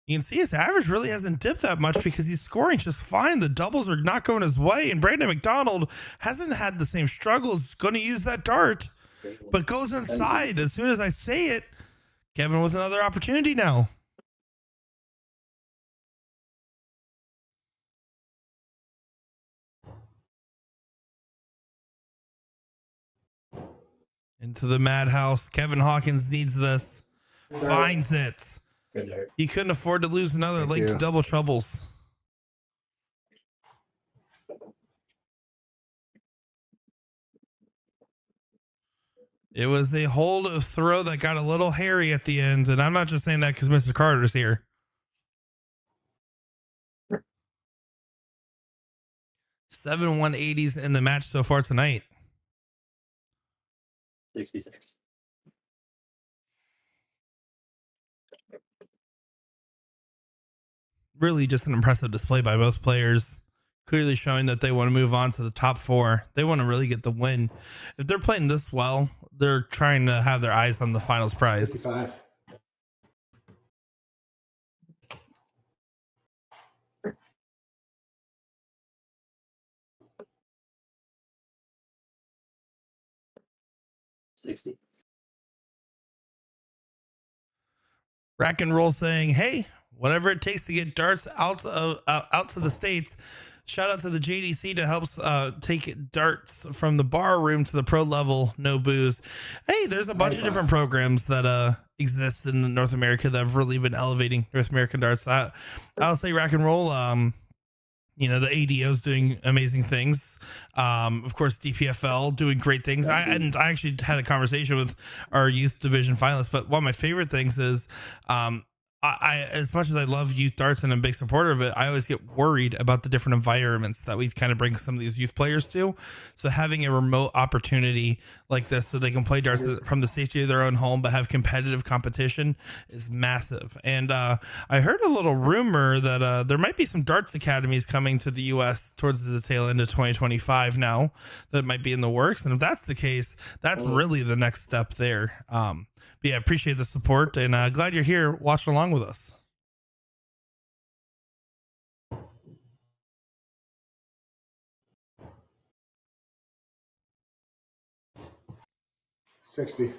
You can see his average really hasn't dipped that much because he's scoring just fine. The doubles are not going his way, and Brandon MacDonald hasn't had the same struggles. Going to use that dart, but goes inside. As soon as I say it, Kevin with another opportunity now. Into the madhouse. Kevin Hawkins needs this. Finds it. Good dart. He couldn't afford to lose another leg to double troubles. It was a hold of throw that got a little hairy at the end, and I'm not just saying that because Mr. Carter's here. 7 180s in the match so far tonight. 66. Really just an impressive display by both players, clearly showing that they want to move on to the top 4. They want to really get the win. If they're playing this well, they're trying to have their eyes on the finals prize. 55. $60. Rack and Roll saying, hey, whatever it takes to get darts out to the States. Shout out to the JDC to help take darts from the bar room to the pro level, no booze. Hey, there's a bunch of different programs that exist in North America that have really been elevating North American darts. I'll say Rack and Roll, you know, the ADO's doing amazing things. Of course, DPFL doing great things. I actually had a conversation with our youth division finalists, but one of my favorite things is, I as much as I love youth darts and I'm a big supporter of it, I always get worried about the different environments that we kind of bring some of these youth players to. So having a remote opportunity like this so they can play darts from the safety of their own home but have competitive competition is massive. And I heard a little rumor that there might be some darts academies coming to the US towards the tail end of 2025 now that might be in the works. And if that's the case, that's really the next step there. But yeah, appreciate the support and glad you're here watching along with us. $60.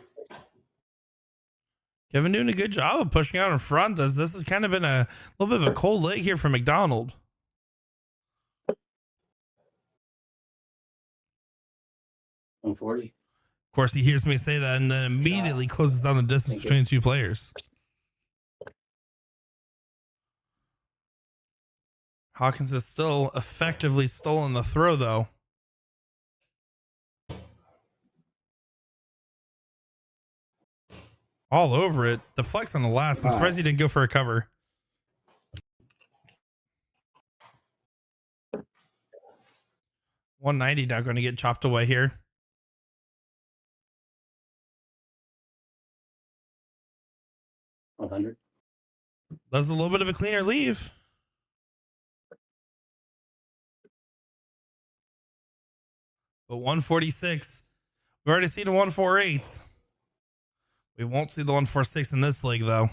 Kevin doing a good job of pushing out in front, as this has kind of been a little bit of a cold leg here for MacDonald. $140. Of course, he hears me say that and then immediately closes down the distance between the two players. Hawkins is still effectively stolen the throw, though. All over it. The flex on the last. I'm surprised he didn't go for a cover. $190 now going to get chopped away here. $100. That's a little bit of a cleaner leave. But 146. We've already seen a 148. We won't see the 146 in this league, though.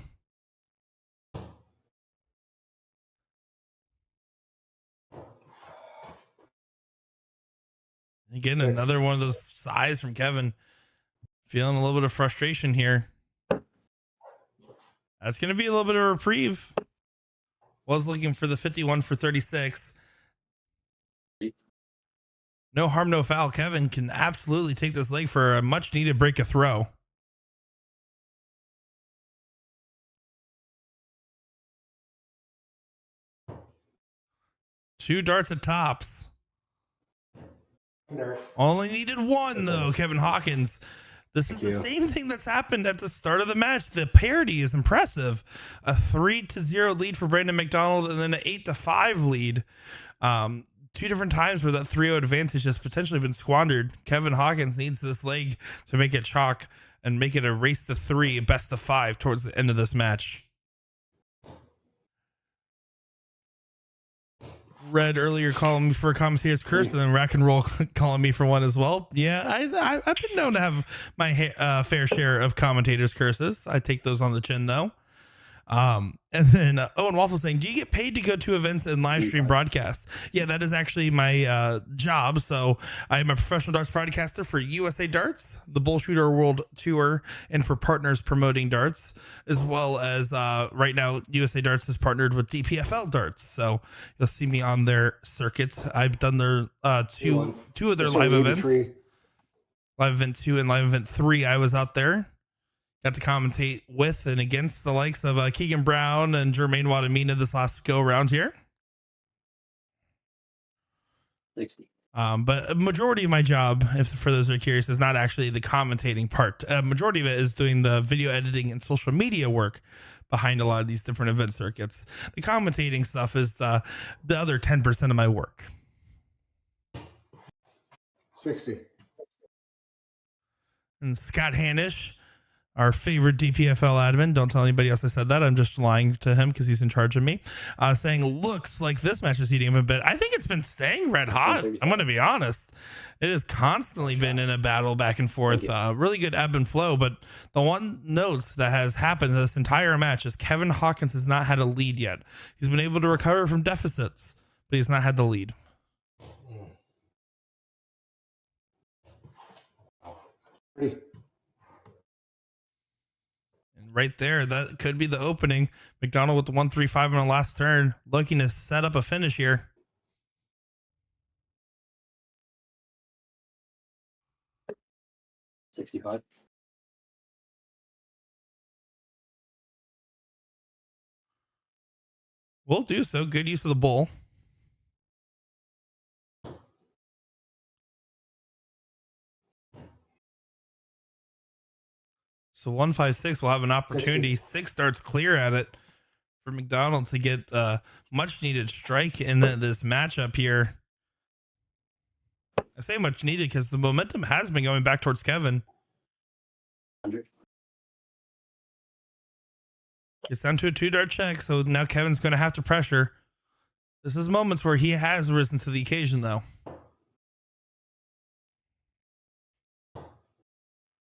Again, another one of those sighs from Kevin. Feeling a little bit of frustration here. That's going to be a little bit of a reprieve. Was looking for the 51 for 36. No harm, no foul. Kevin can absolutely take this leg for a much needed break of throw. Two darts at tops. Only needed one, though, Kevin Hawkins. This is the same thing that's happened at the start of the match. The parity is impressive. A 3-0 lead for Brandon MacDonald and then an 8-5 lead. Two different times where that 3-0 advantage has potentially been squandered. Kevin Hawkins needs this leg to make it chalk and make it a race to 3, best of 5 towards the end of this match. Red earlier calling me for a commentator's curse, and then Rack and Roll calling me for one as well. Yeah, I've been known to have my fair share of commentators' curses. I take those on the chin, though. And then Owen Waffle saying, do you get paid to go to events and live stream broadcasts? Yeah, that is actually my job. So I am a professional darts broadcaster for USA Darts, the Bullshooter World Tour, and for Partners Promoting Darts, as well as right now USA Darts is partnered with DPFL Darts. So you'll see me on their circuit. I've done their two of their live events. Live event 2 and live event 3. I was out there. Got to commentate with and against the likes of Keegan Brown and Jermaine Wadamina this last go around here. 60. But a majority of my job, if for those who are curious, is not actually the commentating part. Majority of it is doing the video editing and social media work behind a lot of these different event circuits. The commentating stuff is the other 10% of my work. 60. And Scott Hanish, our favorite DPFL admin. Don't tell anybody else I said that. I'm just lying to him because he's in charge of me. Saying, looks like this match is heating up a bit. I think it's been staying red hot. I'm going to be honest. It has constantly been in a battle back and forth. Really good ebb and flow. But the one note that has happened this entire match is Kevin Hawkins has not had a lead yet. He's been able to recover from deficits, but he's not had the lead. Pretty. Right there, that could be the opening. MacDonald with the 135 on the last turn, looking to set up a finish here. $65. We'll do so. Good use of the bull. So 156 will have an opportunity. 6 starts clear at it for MacDonald to get much needed strike in this matchup here. I say much needed because the momentum has been going back towards Kevin. 100. Gets down to a 2-dart check, so now Kevin's going to have to pressure. This is moments where he has risen to the occasion, though.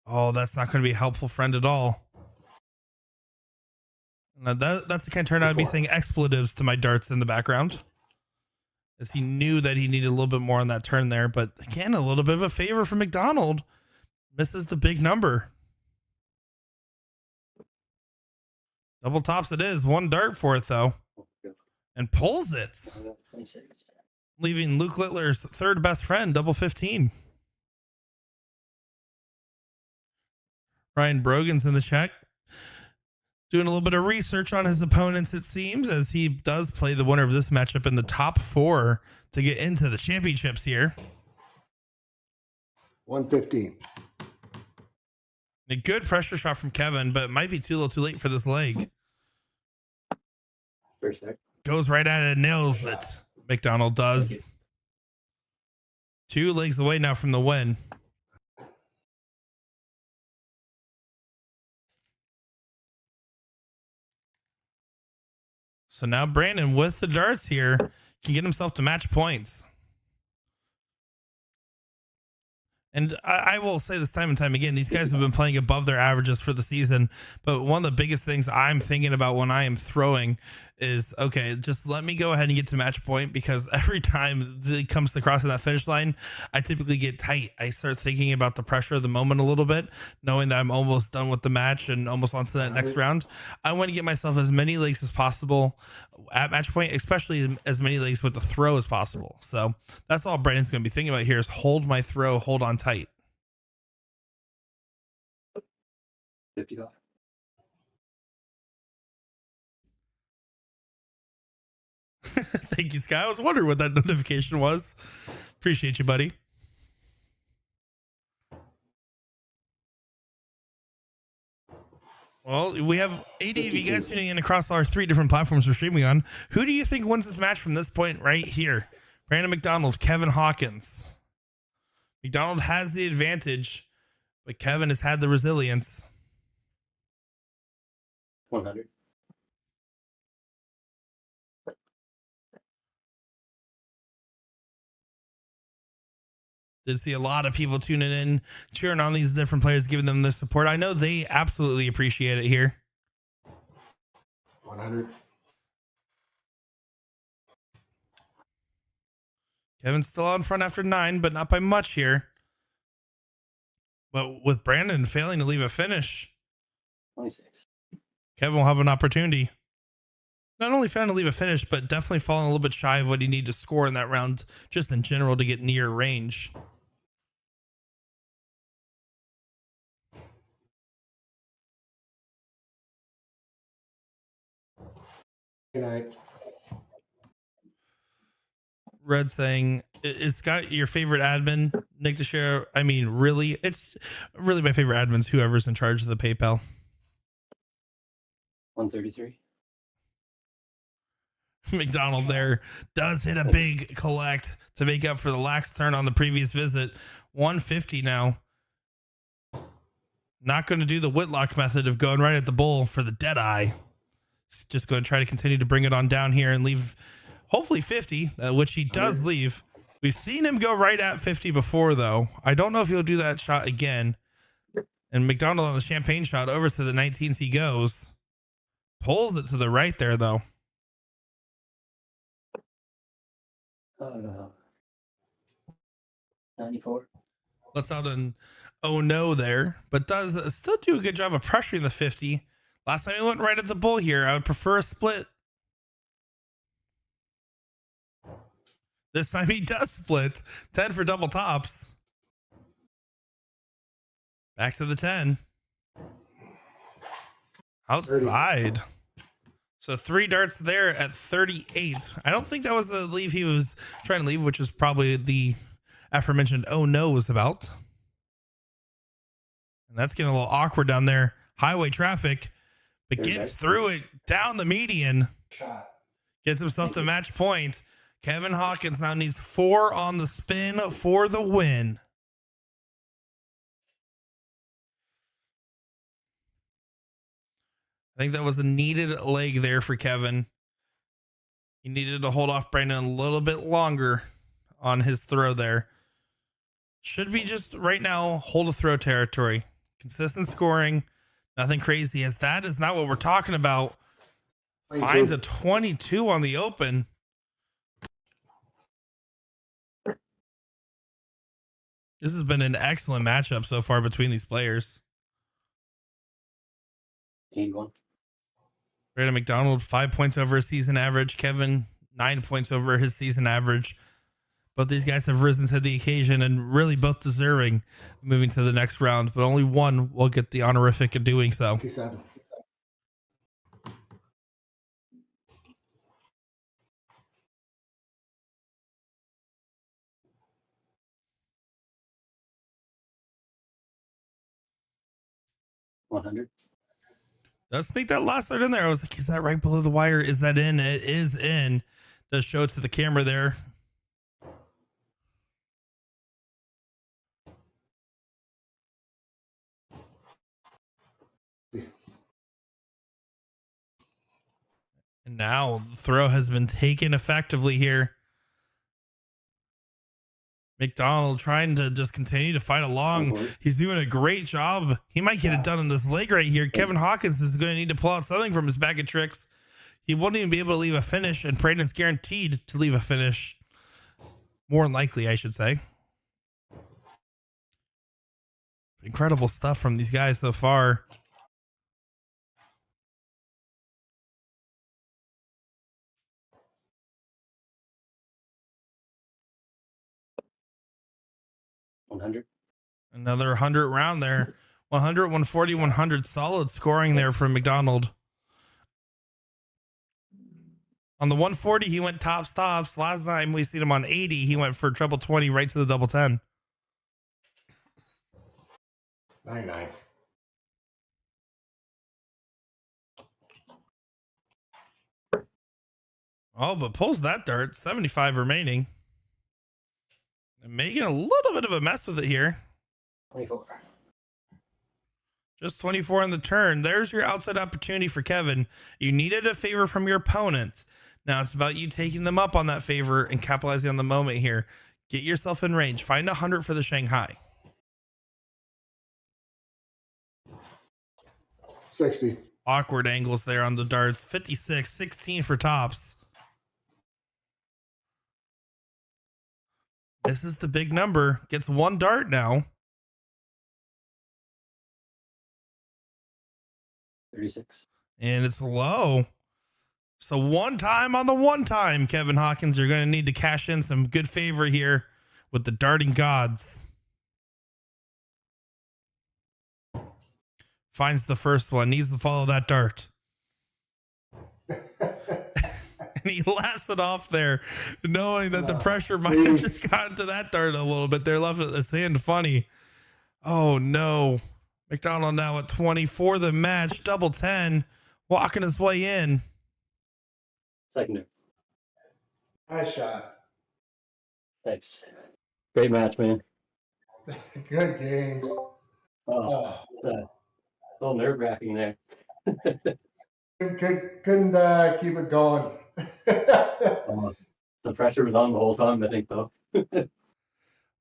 Oh, that's not going to be a helpful friend at all. Now that's the kind of turn I'd be saying expletives to my darts in the background, as he knew that he needed a little bit more on that turn there. But again, a little bit of a favor for MacDonald. Misses the big number. Double tops it is. 1 dart for it, though. And pulls it. 26. Leaving Luke Littler's third best friend, double 15. Ryan Brogan's in the check. Doing a little bit of research on his opponents, it seems, as he does play the winner of this matchup in the top 4 to get into the championships here. 115. A good pressure shot from Kevin, but it might be too little too late for this leg. First deck. Goes right at it, nails it. MacDonald does. 2 legs away now from the win. So now Brandon, with the darts here, can get himself to match points. And I will say this time and time again, these guys have been playing above their averages for the season. But one of the biggest things I'm thinking about when I am throwing is, okay, just let me go ahead and get to match point, because every time it comes to crossing that finish line, I typically get tight. I start thinking about the pressure of the moment a little bit, knowing that I'm almost done with the match and almost on to that next round. I want to get myself as many legs as possible at match point, especially as many legs with the throw as possible. So that's all Brandon's going to be thinking about here, is hold my throw, hold on tight. 55. Thank you, Sky. I was wondering what that notification was. Appreciate you, buddy. Well, we have 80 of you guys tuning in across our 3 different platforms we're streaming on. Who do you think wins this match from this point right here? Brandon MacDonald, Kevin Hawkins. MacDonald has the advantage, but Kevin has had the resilience. 100. Did see a lot of people tuning in, cheering on these different players, giving them their support. I know they absolutely appreciate it here. 100. Kevin's still out in front after 9, but not by much here. But with Brandon failing to leave a finish, 26. Kevin will have an opportunity. Not only failing to leave a finish, but definitely falling a little bit shy of what he needed to score in that round, just in general, to get near range. Good night. Red saying, is Scott your favorite admin? Nick Teixeira, I mean, really? It's really my favorite admin's whoever's in charge of the PayPal. 133. MacDonald there does hit a big collect to make up for the lax turn on the previous visit. 150 now. Not going to do the Whitlock method of going right at the bull for the dead eye. Just going to try to continue to bring it on down here and leave hopefully 50, which he does leave. We've seen him go right at 50 before, though. I don't know if he'll do that shot again. And MacDonald on the champagne shot over to the 19s he goes. Pulls it to the right there, though. 94. Lets out an oh no there, but does still do a good job of pressuring the 50. Last time he went right at the bull here. I would prefer a split. This time he does split. 10 for double tops. Back to the 10. Outside. 30. So 3 darts there at 38. I don't think that was the leave he was trying to leave, which was probably the aforementioned oh no was about. And that's getting a little awkward down there. Highway traffic, but gets through it down the median. Gets himself to match point. Kevin Hawkins now needs 4 on the spin for the win. I think that was a needed leg there for Kevin. He needed to hold off Brandon a little bit longer on his throw there. Should be just right now hold a throw territory. Consistent scoring. Nothing crazy, as that is not what we're talking about. Finds a 22 on the open. This has been an excellent matchup so far between these players. 81. Brandon MacDonald, 5 points over his season average. Kevin, 9 points over his season average. Both these guys have risen to the occasion and really both deserving moving to the next round, but only one will get the honorific of doing so. 57. $100. Does sneak that last dart in there. I was like, is that right below the wire? Is that in? It is in. Does show it to the camera there. And now the throw has been taken effectively here. MacDonald trying to just continue to fight along. He's doing a great job. He might get it done in this leg right here. Kevin Hawkins is going to need to pull out something from his bag of tricks. He won't even be able to leave a finish, and Braden's guaranteed to leave a finish. More than likely, I should say. Incredible stuff from these guys so far. Another 100 round there. 100, 140, 100. Solid scoring there from MacDonald. On the 140, he went top stops. Last time we seen him on 80, he went for treble 20 right to the double 10. 99. Oh, but pulls that dart. 75 remaining. And making a little bit of a mess with it here. 24. Just 24 on the turn. There's your outside opportunity for Kevin. You needed a favor from your opponent. Now it's about you taking them up on that favor and capitalizing on the moment here. Get yourself in range. Find 100 for the Shanghai. 60. Awkward angles there on the darts. 56, 16 for tops. This is the big number. Gets 1 dart now. 36. And it's low. So one time on the one time, Kevin Hawkins, you're going to need to cash in some good favor here with the darting gods. Finds the first one. Needs to follow that dart. And he laughs it off there, knowing that the pressure might have just gotten to that dart a little bit. They're left his hand funny. Oh, no. MacDonald now at 20 for the match. Double 10. Walking his way in. Secondary. Nice shot. Thanks. Great match, man. Good games. Oh, a little nerve-wracking there. Couldn't keep it going. The pressure was on the whole time, I think, though.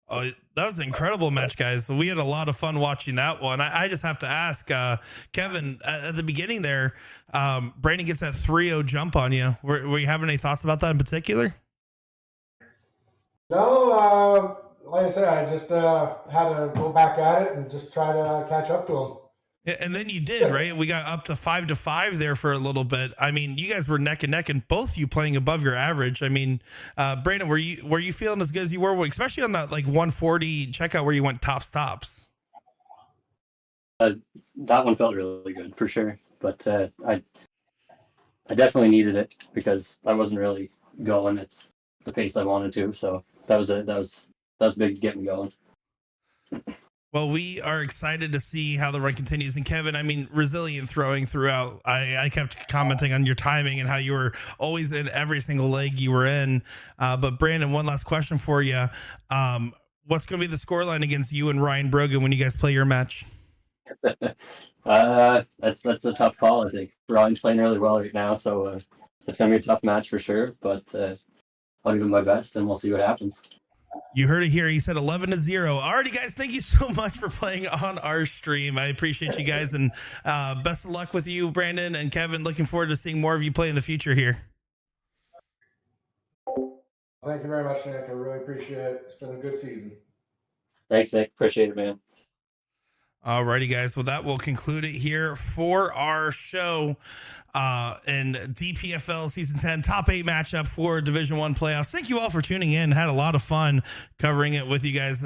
Oh, that was an incredible match, guys. We had a lot of fun watching that one. I just have to ask, Kevin, at the beginning there, Brandon gets that 3-0 jump on you. Were you having any thoughts about that in particular? No, like I said, I just had to go back at it and just try to catch up to him. Yeah, and then you did, right? We got up to 5-5 there for a little bit. I mean, you guys were neck and neck, and both you playing above your average. I mean, Brandon, were you feeling as good as you were, especially on that like 140 checkout where you went top stops? That one felt really good for sure, but I definitely needed it because I wasn't really going at the pace I wanted to. So that was big to get me going. Well, we are excited to see how the run continues. And Kevin, I mean, resilient throwing throughout. I kept commenting on your timing and how you were always in every single leg you were in. But Brandon, one last question for you. What's going to be the scoreline against you and Ryan Brogan when you guys play your match? That's a tough call, I think. Ryan's playing really well right now, so it's going to be a tough match for sure. But I'll give it my best, and we'll see what happens. You heard it here. He said 11-0. Alrighty, guys. Thank you so much for playing on our stream. I appreciate you guys, and best of luck with you, Brandon and Kevin. Looking forward to seeing more of you play in the future here. Thank you very much, Nick. I really appreciate it. It's been a good season. Thanks, Nick. Appreciate it, man. Alrighty, guys. Well, that will conclude it here for our show. In DPFL Season 10 Top 8 matchup for Division 1 playoffs. Thank you all for tuning in. Had a lot of fun covering it with you guys.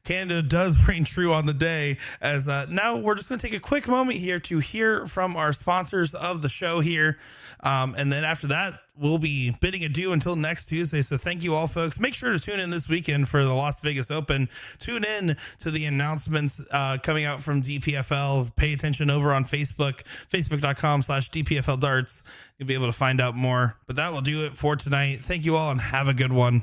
Canada does reign true on the day. As now we're just going to take a quick moment here to hear from our sponsors of the show here. And then after that, we'll be bidding adieu until next Tuesday. So thank you all, folks. Make sure to tune in this weekend for the Las Vegas Open. Tune in to the announcements coming out from DPFL. Pay attention over on Facebook, facebook.com/DPFL Darts. You'll be able to find out more. But that will do it for tonight. Thank you all and have a good one.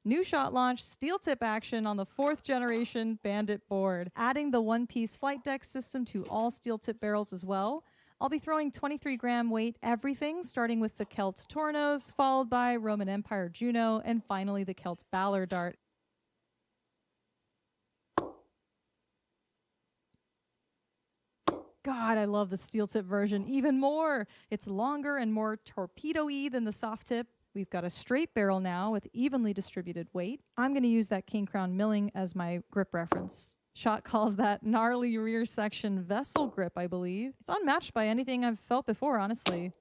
New shot launch steel tip action on the 4th generation Bandit board, adding the one-piece flight deck system to all steel tip barrels as well. I'll be throwing 23-gram weight everything, starting with the Celt Tornos, followed by Roman Empire Juno, and finally the Celt Balor Dart. God, I love the steel tip version even more. It's longer and more torpedo-y than the soft tip. We've got a straight barrel now with evenly distributed weight. I'm going to use that King Crown milling as my grip reference. Shot calls that gnarly rear section vessel grip, I believe. It's unmatched by anything I've felt before, honestly.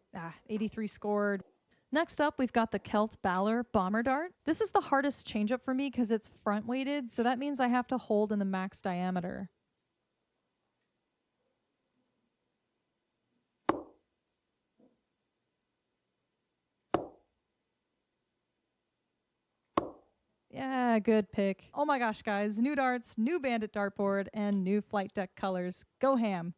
83 scored. Next up, we've got the Kelt Balor Bomber Dart. This is the hardest changeup for me because it's front weighted, so that means I have to hold in the max diameter. Yeah, good pick. Oh my gosh, guys. New darts, new bandit dartboard, and new flight deck colors. Go ham.